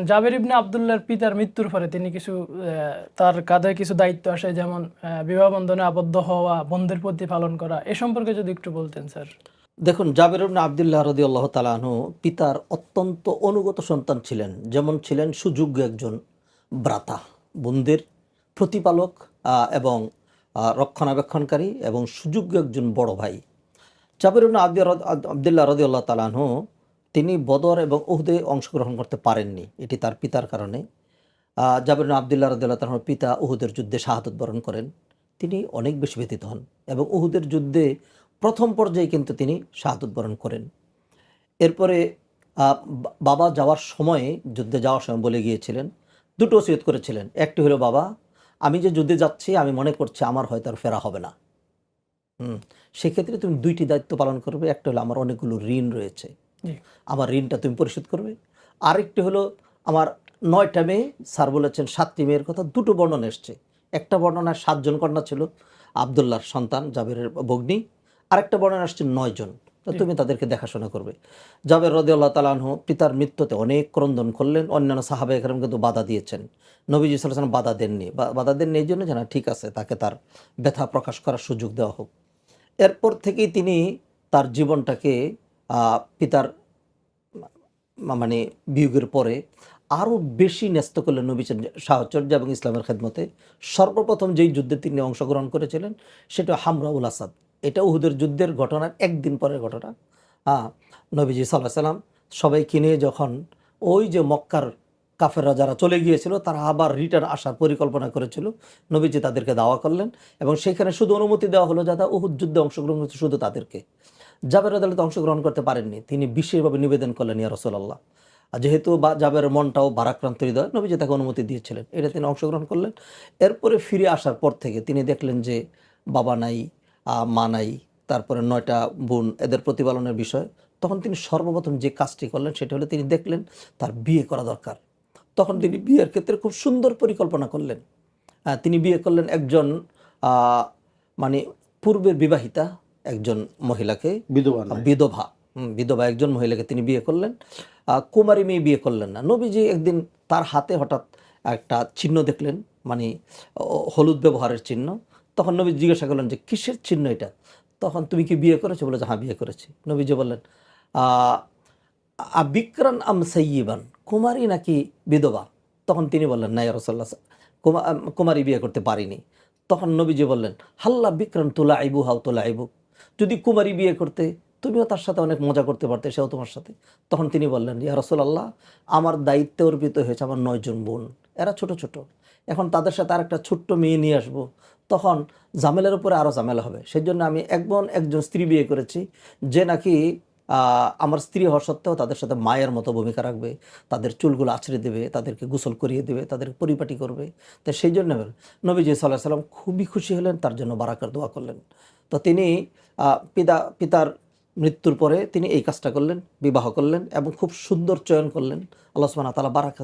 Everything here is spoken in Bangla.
জাবের ইবনে আব্দুল্লাহর পিতার মৃত্যুর পরে তিনি কিছু তার কাঁধে কিছু দায়িত্ব আসে, যেমন বিবাহ বন্ধনে আবদ্ধ হওয়া, বন্ধের প্রতি পালন করা। এ সম্পর্কে যদি একটু বলতেন স্যার। দেখুন, জাবের ইবনে আব্দুল্লাহ রাদিয়াল্লাহু তাআলা আনহু পিতার অত্যন্ত অনুগত সন্তান ছিলেন। যেমন ছিলেন সুযোগ্য একজন ভ্রাতা, বোনদের প্রতিপালক এবং রক্ষণাবেক্ষণকারী এবং সুযোগ্য একজন বড় ভাই। জাবের ইবনে আব্দুল্লাহ রাদিয়াল্লাহু তাআলা আনহু তিনি বদর এবং উহুদে অংশগ্রহণ করতে পারেননি, এটি তার পিতার কারণে। জাবের ইবনে আব্দুল্লাহ রাদিয়াল্লাহু তাআলার পিতা উহুদের যুদ্ধে শাহাদাত বরণ করেন। তিনি অনেক বেশি ব্যথিত হন এবং উহুদের যুদ্ধে প্রথম পর্যায়ে কিন্তু তিনি শাহাদাত বরণ করেন। এরপরে বাবা যাওয়ার সময়ে, যুদ্ধে যাওয়ার সময় বলে গিয়েছিলেন, দুটো ওসিয়ত করেছিলেন। একটি হলো, বাবা আমি যে যুদ্ধে যাচ্ছি আমি মনে করছি আমার হয়তো আর ফেরা হবে না। সেক্ষেত্রে তুমি দুইটি দায়িত্ব পালন করবে। একটা হলো, আমার অনেকগুলো ঋণ রয়েছে, আমার ঋণটা তুমি পরিশোধ করবে। আরেকটি হলো, আমার 9টা মেয়ে, স্যার বলেছেন 7টি মেয়ের কথা, দুটো বর্ণনা এসছে। একটা বর্ণনায় 7 জন কন্যা ছিল আবদুল্লাহর সন্তান জাবেরের ভগ্নী, আরেকটা বর্ণনা আসছে 9 জন। তো তুমি তাদেরকে দেখাশোনা করবে। জাবের রাদিয়াল্লাহু তাআলা আনহু পিতার মৃত্যুতে অনেক ক্রন্দন করলেন। অন্যান্য সাহাবায়ে কেরাম কিন্তু বাধা দিয়েছেন, নবীজি সাল্লাল্লাহু আলাইহি ওয়াসাল্লাম বাধা দেননি এই জন্য যে না, ঠিক আছে, তাকে তার ব্যথা প্রকাশ করার সুযোগ দেওয়া হোক। এরপর থেকেই তিনি তার জীবনটাকে পিতার মানে বিয়োগের পরে আরও বেশি ন্যস্ত করলেন নবীর সাহচর্য এবং ইসলামের খেদমতে। সর্বপ্রথম যেই যুদ্ধে তিনি অংশগ্রহণ করেছিলেন সেটা হামরাউল আসাদ। এটা উহুদের যুদ্ধের ঘটনার একদিন পরের ঘটনা। নবীজি সাল্লাল্লাহু আলাইহি ওয়াসাল্লাম সবাইকে নিয়ে যখন ওই যে মক্কার কাফেররা যারা চলে গিয়েছিল তারা আবার রিটার্ন আসার পরিকল্পনা করেছিল, নবীজি তাদেরকে দাওয়া করলেন এবং সেখানে শুধু অনুমতি দেওয়া হলো যারা উহুদ যুদ্ধে অংশগ্রহণ করেছে শুধু তাদেরকে। জাবের রাদিয়াল্লাহু অংশগ্রহণ করতে পারেননি। তিনি বিশেষভাবে নিবেদন করলেন, ইয়া রাসূলুল্লাহ। আর যেহেতু জাবের মনটাও ভারাক্রান্ত হৃদয়, নবীজি তাকে অনুমতি দিয়েছিলেন, এটা তিনি অংশগ্রহণ করলেন। এরপরে ফিরে আসার পর থেকে তিনি দেখলেন যে বাবা নাই, মা নাই, তারপরে 9টা বোন, এদের প্রতিপালনের বিষয়। তখন তিনি সর্বপ্রথম যে কাজটি করলেন সেটা হলো, তিনি দেখলেন তার বিয়ে করা দরকার। তখন তিনি বিয়ের ক্ষেত্রে খুব সুন্দর পরিকল্পনা করলেন। তিনি বিয়ে করলেন একজন মানে পূর্বের বিবাহিতা একজন মহিলাকে, বিধবা বিধবা একজন মহিলাকে তিনি বিয়ে করলেন। কুমারী মেয়ে বিয়ে করলেন না। নবীজি একদিন তার হাতে হঠাৎ একটা চিহ্ন দেখলেন, মানে হলুদ ব্যবহারের চিহ্ন। তখন নবী জিজ্ঞাসা করলেন যে কিসের চিহ্ন এটা? তখন তুমি কি বিয়ে করেছো? বলে যে হ্যাঁ, বিয়ে করেছি। নবীজি বললেন, বিক্রান আম সাইয়িবান, কুমারী নাকি বিধবা? তখন তিনি বললেন, না ইয়া রাসূলুল্লাহ, কুমারী বিয়ে করতে পারিনি। তখন নবীজি বললেন, হাল্লা বিক্রান তুলাইবু হাও তুলাইবু, যদি কুমারী বিয়ে করতে তুমিও তার সাথে অনেক মজা করতে পারতে, সেও তোমার সাথে। তখন তিনি বললেন, ইয়া রাসূলুল্লাহ, আমার দায়িত্বে অর্পিত হয়েছে আমার 9 জন বোন, এরা ছোট ছোট, এখন তাদের সাথে আর একটা ছোট্ট মেয়ে নিয়ে আসবো, তখন ঝামেলার উপরে আরও ঝামেলা হবে। সেই জন্য আমি একজন স্ত্রী বিয়ে করেছি যে নাকি আমার স্ত্রী হওয়া সত্ত্বেও তাদের সাথে মায়ের মতো ভূমিকা রাখবে, তাদের চুলগুলো আছড়ে দেবে, তাদেরকে গোসল করিয়ে দেবে, তাদের পরিপাটি করবে। তো সেই জন্য নবীজি সাল্লাল্লাহু আলাইহি ওয়াসাল্লাম খুবই খুশি হলেন, তার জন্য বারাকার দোয়া করলেন। তো তিনি পিতার মৃত্যুর পরে তিনি এই কাজটা করলেন, বিবাহ করলেন এবং খুব সুন্দর চয়ন করলেন। আল্লাহ সুবহানাহু ওয়া তাআলা বারাকা